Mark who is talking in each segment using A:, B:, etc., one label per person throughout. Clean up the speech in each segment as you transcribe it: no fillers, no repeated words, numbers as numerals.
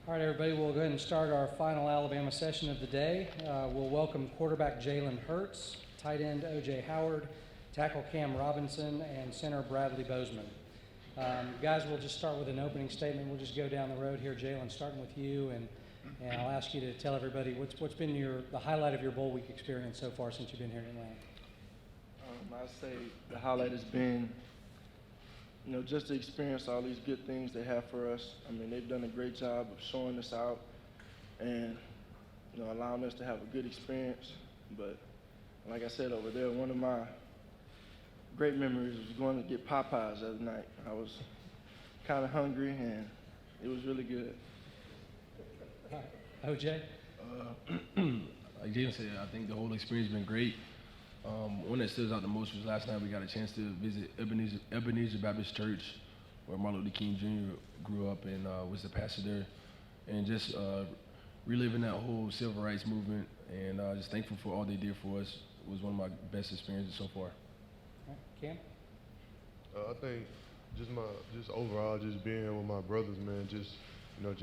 A: All right, everybody, we'll go ahead and start our final Alabama session of the day. We'll welcome quarterback Jalen Hurts, tight end O.J. Howard, tackle Cam Robinson, and center Bradley Bozeman. Guys, we'll just start with an opening statement. We'll just go down the road here. Jalen, starting with you, and I'll ask you to tell everybody what's been the highlight of your bowl week experience so far since you've been here in Atlanta.
B: I'd say the highlight has been, just to experience all these good things they have for us. I mean, they've done a great job of showing us out and, allowing us to have a good experience. But like I said over there, one of my great memories was going to get Popeyes the other night. I was kind of hungry, and it was really good.
A: OJ?
C: Like Jalen said, I think the whole experience has been great. One that stands out the most was last night we got a chance to visit Ebenezer Baptist Church, where Martin Luther King Jr. grew up and was the pastor there. And just reliving that whole civil rights movement, and just thankful for all they did for us. It was one of my best experiences so far.
A: All right, Cam?
D: I think just overall, just being here with my brothers, man, just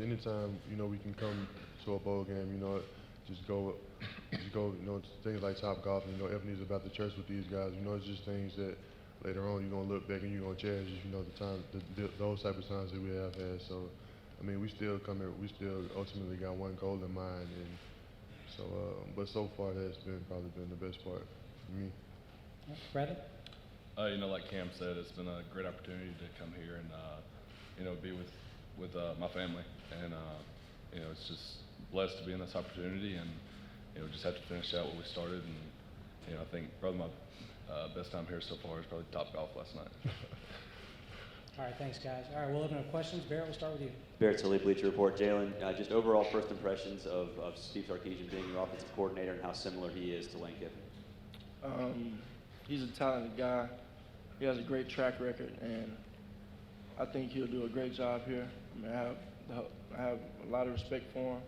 D: anytime, we can come to a bowl game, just go, things like Topgolf, Ebenezer about the church with these guys, it's just things that later on you're gonna look back and you're gonna cherish, the time, those type of times that we have had. So, I mean, we still come here, we still ultimately got one goal in mind, and so, but so far that's probably been the best part for me.
A: Bradley?
E: Like Cam said, it's been a great opportunity to come here and, be with my family, and it's just blessed to be in this opportunity, and just have to finish out what we started, and I think probably my best time here so far is probably Topgolf last night.
A: All right, thanks, guys. All right, we'll open up questions. Barrett, we'll start with you.
F: Barrett Tully, Bleacher Report. Jalen, just overall first impressions of Steve Sarkisian being your offensive coordinator and how similar he is to Lane Kiffin.
B: He's a talented guy. He has a great track record, and I think he'll do a great job here. I mean, I have a lot of respect for him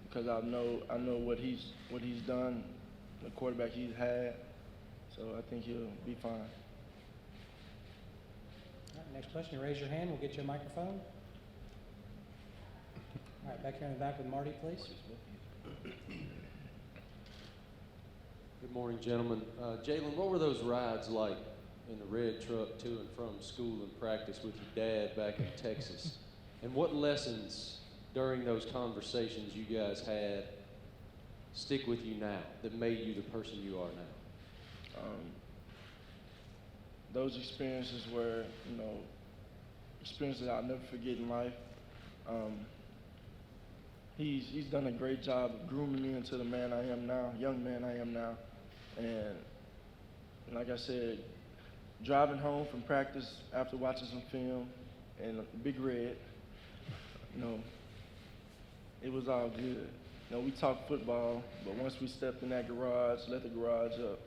B: because I know what he's done, the quarterback he's had. So I think he'll be fine.
A: All right, next question. Raise your hand. We'll get you a microphone. All right, back here in the back with Marty, please.
G: Good morning, gentlemen. Jalen, what were those rides like in the red truck to and from school and practice with your dad back in Texas? And what lessons during those conversations you guys had stick with you now that made you the person you are now?
B: Those experiences were, experiences I'll never forget in life. He's done a great job of grooming me into the man I am now, young man I am now. And like I said, driving home from practice after watching some film and Big Red, it was all good. We talked football, but once we stepped in that garage, let the garage up,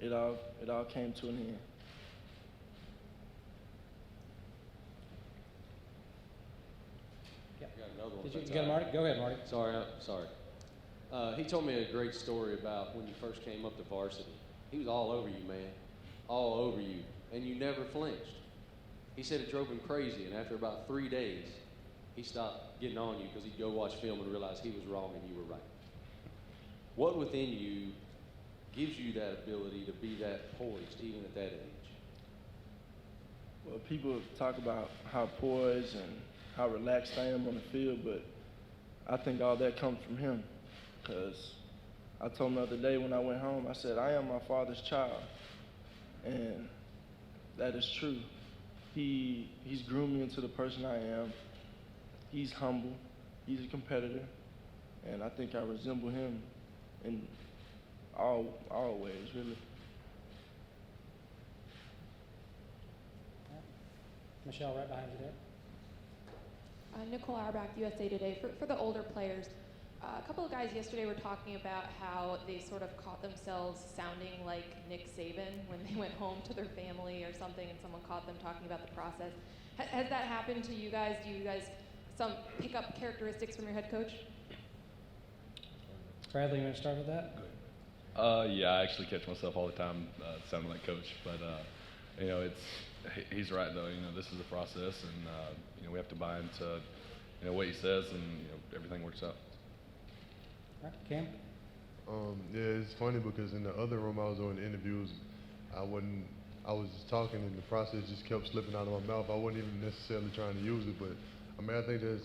B: it all came to an end.
A: Yeah.
G: I got another one.
A: Did you got it, Marty? Go ahead, Marty.
G: Sorry. He told me a great story about when you first came up to varsity. He was all over you, man, all over you, and you never flinched. He said it drove him crazy, and after about 3 days, he stopped getting on you because he'd go watch film and realize he was wrong and you were right. What within you gives you that ability to be that poised even at that age?
B: Well, people talk about how poised and how relaxed I am on the field, but I think all that comes from him. Because I told him the other day when I went home, I said, I am my father's child. And that is true. He's groomed me into the person I am. He's humble. He's a competitor. And I think I resemble him in all ways, really.
A: Michelle, right behind you there.
H: Nicole Auerbach, USA Today. For the older players, a couple of guys yesterday were talking about how they sort of caught themselves sounding like Nick Saban when they went home to their family or something and someone caught them talking about the process. Has that happened to you guys? Do you guys pick up characteristics from your head coach?
A: Bradley, you want to start with that?
E: Yeah, I actually catch myself all the time sounding like Coach, but he's right though. This is a process, and we have to buy into what he says, and everything works out.
A: All right, Cam?
D: Yeah, it's funny because in the other room I was doing the interviews, I was just talking and the process just kept slipping out of my mouth. I wasn't even necessarily trying to use it, but I mean, I think that's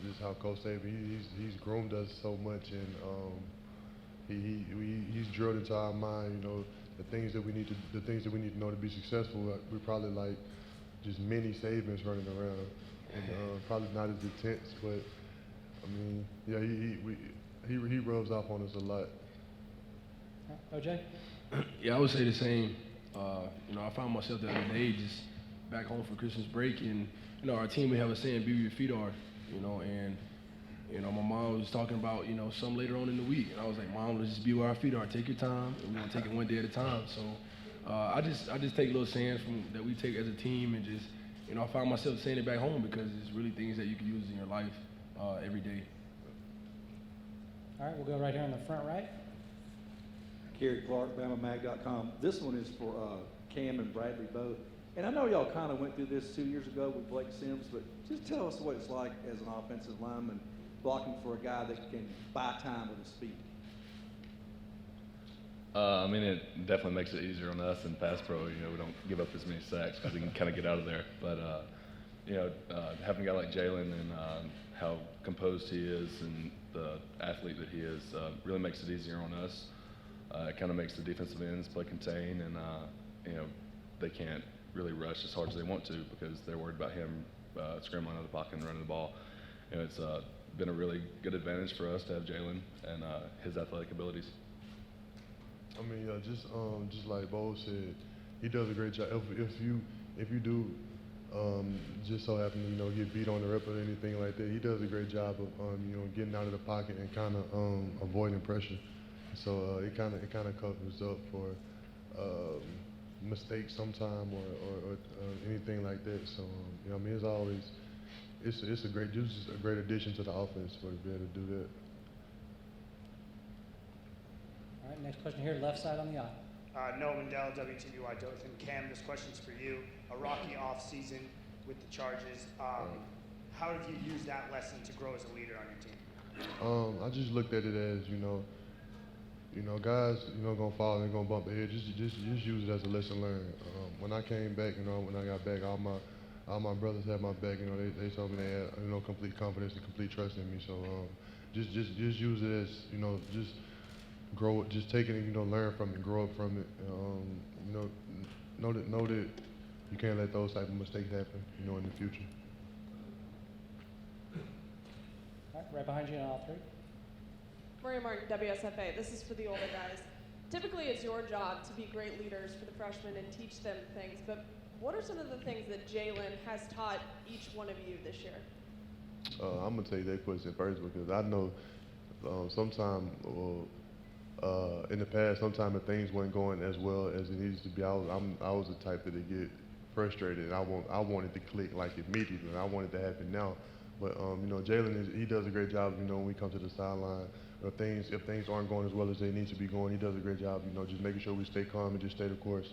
D: just how Coach Saban, he's groomed us so much, and he's drilled into our mind, the things that we need to know to be successful. We're probably like just mini Sabans running around, and probably not as intense, but I mean, yeah, he rubs off on us a lot.
A: OJ?
C: Yeah, I would say the same. I found myself the other day just back home for Christmas break, and our team, we have a saying, "Be where your feet are," and my mom was talking about some later on in the week, and I was like, "Mom, let's just be where our feet are. Take your time, and we're gonna take it one day at a time." So I just take little sayings that we take as a team, and just I found myself saying it back home because it's really things that you can use in your life every day.
A: All right, we'll go right here in the front right.
I: Kerry Clark, BamaMag.com. This one is for Cam and Bradley both. And I know y'all kind of went through this 2 years ago with Blake Sims, but just tell us what it's like as an offensive lineman blocking for a guy that can buy time with his feet.
E: I mean, it definitely makes it easier on us in pass pro. We don't give up as many sacks because we can kind of get out of there. But having a guy like Jalen and how composed he is and the athlete that he is really makes it easier on us. It kind of makes the defensive ends play contain, and they can't really rush as hard as they want to because they're worried about him scrambling out of the pocket and running the ball. It's been a really good advantage for us to have Jalen and his athletic abilities.
D: I mean, just like Bo said, he does a great job. If you do just so happen to get beat on the rep or anything like that, he does a great job of getting out of the pocket and kind of avoiding pressure. So it kind of covers up for mistakes sometime or anything like that. So I mean, it's a great addition to the offense for to be able to do that.
A: All right, next question here, left side on the aisle.
J: Noah Mandel, WTBY Dothan. Cam, this question's for you. A rocky off-season with the Chargers. How have you used that lesson to grow as a leader on your team?
D: I just looked at it as guys gonna fall and gonna bump their head. Just use it as a lesson learned. When I came back, when I got back, all my brothers had my back. They told me they had complete confidence and complete trust in me. So just use it as just grow it, just take it and learn from it, grow up from it. Know that you can't let those type of mistakes happen, in the future.
A: All right, right behind you on aisle 3.
K: Maria Martin, WSFA. This is for the older guys. Typically, it's your job to be great leaders for the freshmen and teach them things, but what are some of the things that Jalen has taught each one of you this year?
D: I'm going to take that question first because I know sometimes in the past, sometimes if things weren't going as well as it needs to be, I was the type that would get frustrated. I wanted to click like immediately. I wanted to happen now. But Jalen he does a great job. When we come to the sideline, if things aren't going as well as they need to be going, he does a great job. Just making sure we stay calm and just stay the course.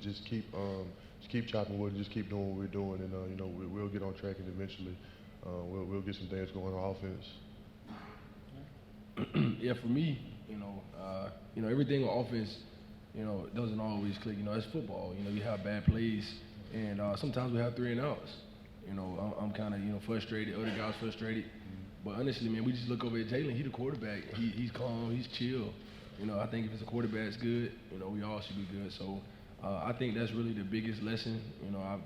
D: Just keep chopping wood, and just keep doing what we're doing, and we'll get on track, and eventually we'll get some things going on offense.
C: Yeah, for me, everything on offense, doesn't always click. It's football. You have bad plays, and sometimes we have 3 and outs. I'm kind of, frustrated. Other guys frustrated. But honestly, man, we just look over at Jalen. He's the quarterback. He's calm. He's chill. I think if it's a quarterback's good, we all should be good. So I think that's really the biggest lesson,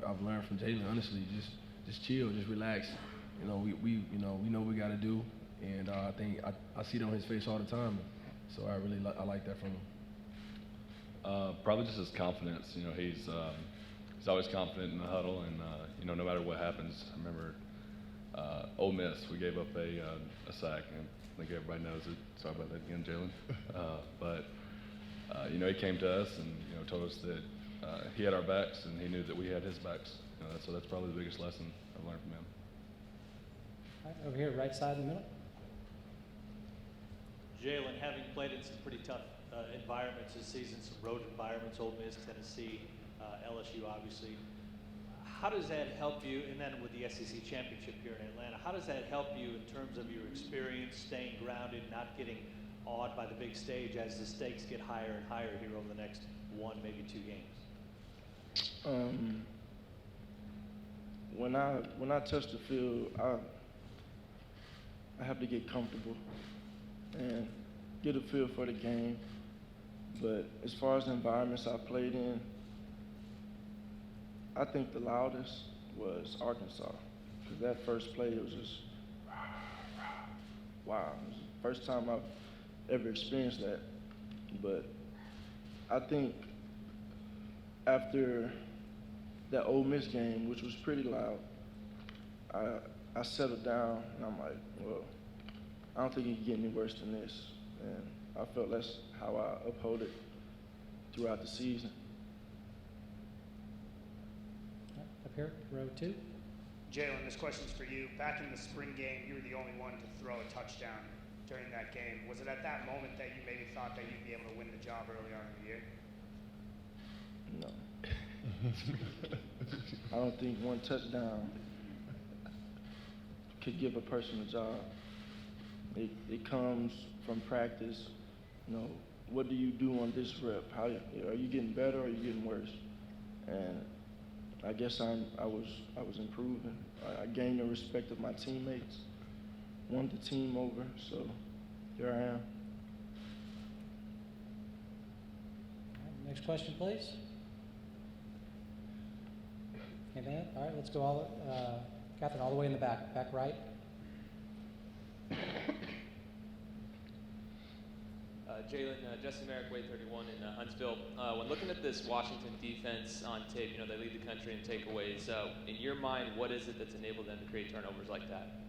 C: I've learned from Jalen. Honestly, just chill, just relax. We know what we got to do, and I think I see it on his face all the time. So I really I like that from him.
E: Probably just his confidence. He's always confident in the huddle, and no matter what happens. I remember Ole Miss, we gave up a sack, and I think everybody knows it. Sorry about that again, Jalen. But he came to us and told us that he had our backs, and he knew that we had his backs. So that's probably the biggest lesson I've learned from him.
A: All right, over here, right side in the middle.
L: Jalen, having played in some pretty tough environments this season, some road environments, Ole Miss, Tennessee, LSU, obviously, how does that help you? And then with the SEC championship here in Atlanta, how does that help you in terms of your experience, staying grounded, not getting awed by the big stage as the stakes get higher and higher here over the next 1, maybe 2 games?
B: When I touch the field, I have to get comfortable and get a feel for the game. But as far as the environments I played in, I think the loudest was Arkansas. Because that first play, it was just, rah, rah. Wow. It was the first time I've ever experienced that. But I think after that Ole Miss game, which was pretty loud, I settled down and I'm like, well, I don't think it can get any worse than this. And I felt that's how I uphold it throughout the season.
A: Up here, row 2.
J: Jalen, this question's for you. Back in the spring game, you were the only one to throw a touchdown during that game. Was it at that moment that you maybe thought that you'd be able to win the job early on in the year?
B: No. I don't think one touchdown could give a person a job. It comes from practice. You know, what do you do on this rep? How are you getting better or are you getting worse? And I guess I was improving. I gained the respect of my teammates, won the team over, so here I am.
A: Next question, please. Anything? All right, let's go Catherine, all the way in the back right.
M: Jalen, Justin Merrick, Way 31 in Huntsville. When looking at this Washington defense on tape, they lead the country in takeaways. In your mind, what is it that's enabled them to create turnovers like that?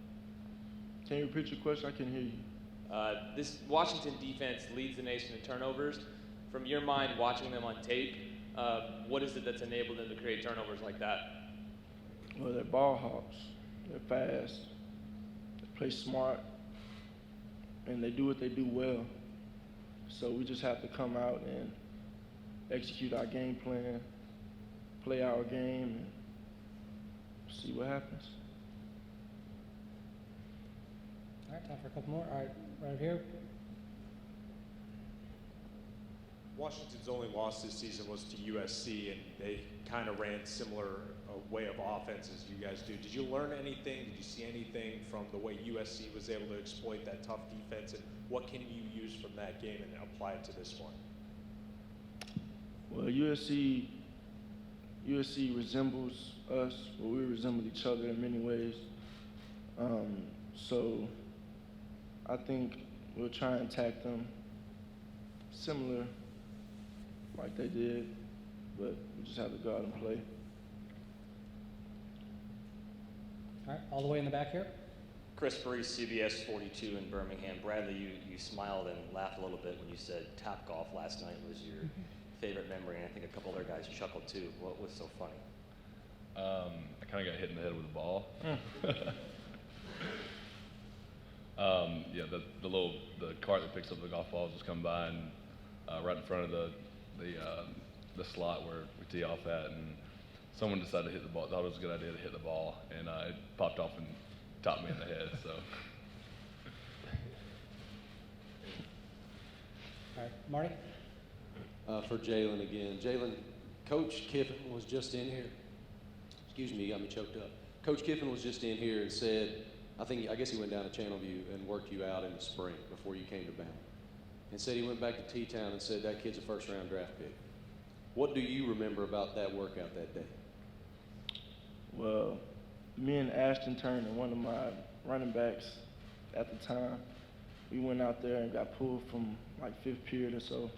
B: Can you repeat your question? I can hear you.
M: This Washington defense leads the nation in turnovers. From your mind, watching them on tape, what is it that's enabled them to create turnovers like that?
B: Well, they're ball hawks. They're fast. They play smart. And they do what they do well. So we just have to come out and execute our game plan, play our game, and see what happens.
A: All right, time for a couple more. All right, right over here.
N: Washington's only loss this season was to USC, and they kind of ran similar way of offense as you guys do. Did you learn anything? Did you see anything from the way USC was able to exploit that tough defense? And what can you use from that game and apply it to this one?
B: Well, USC resembles us, but we resemble each other in many ways. So I think we'll try and attack them similar like they did, but we just have to go out and play.
A: All right, all the way in the back here.
O: Chris Furry, CBS 42 in Birmingham. Bradley, you smiled and laughed a little bit when you said Top Golf last night was your favorite memory, and I think a couple other guys chuckled too. What was so funny?
E: I kind of got hit in the head with a ball. Yeah, the cart that picks up the golf balls was coming by and right in front of the slot where we tee off at, and someone decided to hit the ball. Thought it was a good idea to hit the ball, and it popped off and topped me in the head. So.
A: All right, Marty.
G: For Jalen again. Jalen, Coach Kiffin was just in here. Excuse me, you got me choked up. Coach Kiffin was just in here and said, I guess he went down to Channelview and worked you out in the spring before you came to Bama. And said he went back to T-Town and said that kid's a first-round draft pick. What do you remember about that workout that day?
B: Well, me and Ashton Turner, one of my running backs at the time, we went out there and got pulled from like fifth period or so.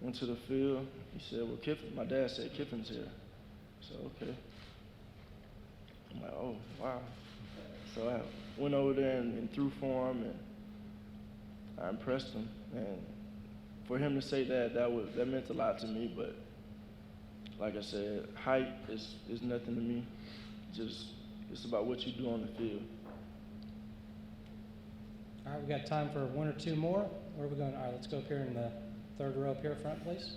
B: Went to the field. He said, well, Kiffin, my dad said Kiffin's here. So, okay. I'm like, oh, wow. So I went over there and threw for him, and I impressed him. And for him to say that meant a lot to me. But like I said, height is nothing to me. It's about what you do on the field.
A: All right, we got time for one or two more. Where are we going? All right, let's go up here in the third row up here front, please.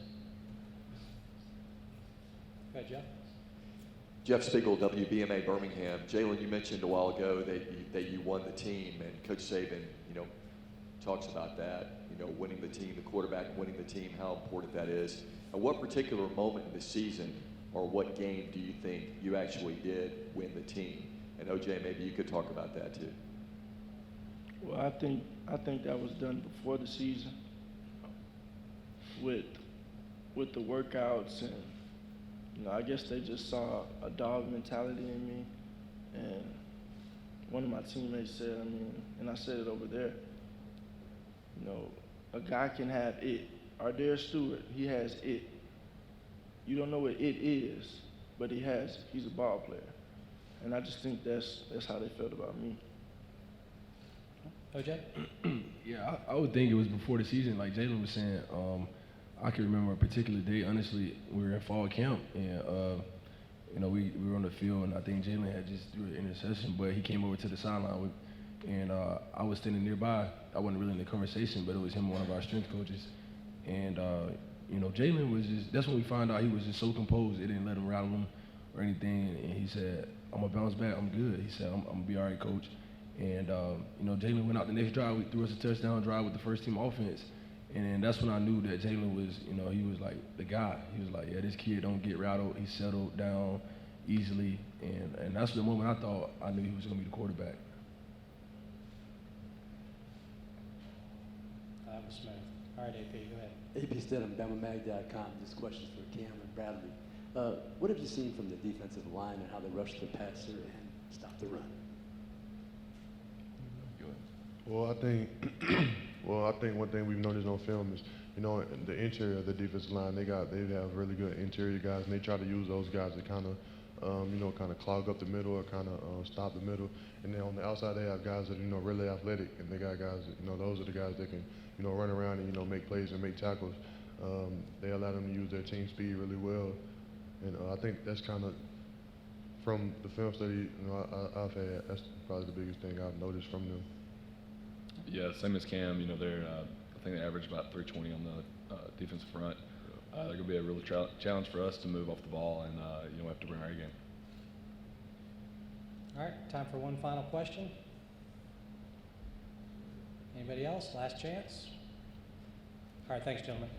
A: Go ahead, Jeff.
P: Jeff Spiegel, WBMA Birmingham. Jalen, you mentioned a while ago that you won the team, and Coach Saban, talks about that, winning the team, the quarterback winning the team, how important that is. At what particular moment in the season or what game do you think you actually did win the team? And OJ, maybe you could talk about that too.
B: Well, I think that was done before the season with the workouts, and I guess they just saw a dog mentality in me. And one of my teammates said, and I said it over there, a guy can have it. Ardare Stewart, he has it. You don't know what it is, but he has it. He's a ball player. And I just think that's how they felt about me.
A: OJ?
C: Yeah, I would think it was before the season. Like Jalen was saying, I can remember a particular day. Honestly, we were in fall camp, and we were on the field, and I think Jalen had just threw an interception, but he came over to the sideline, and I was standing nearby. I wasn't really in the conversation, but it was him, one of our strength coaches, and Jalen was just—that's when we found out he was just so composed. It didn't let him rattle him or anything, and he said, "I'm gonna bounce back. I'm good." He said, "I'm gonna be all right, coach." And Jalen went out the next drive. We threw us a touchdown drive with the first team offense. And that's when I knew that Jalen was, he was like the guy. He was like, yeah, this kid don't get rattled. He settled down easily. And that's the moment I thought I knew he was going to be the quarterback.
A: That was smooth. All right, AP, go ahead.
Q: AP Stedham, BamaMag.com. This question's for Cam and Bradley. What have you seen from the defensive line and how they rush the passer and stop the run?
D: Well, I think one thing we've noticed on film is, the interior of the defensive line, they have really good interior guys, and they try to use those guys to kind of clog up the middle or kind of stop the middle. And then on the outside, they have guys that really athletic, and they got guys that those are the guys that can run around and make plays and make tackles. They allow them to use their team speed really well, and I think that's kind of from the film study I've had. That's probably the biggest thing I've noticed from them.
E: Yeah, same as Cam. I think they average about 320 on the defensive front. They're going to be a real challenge for us to move off the ball, and we have to bring our A game.
A: All right, time for one final question. Anybody else? Last chance? All right, thanks, gentlemen.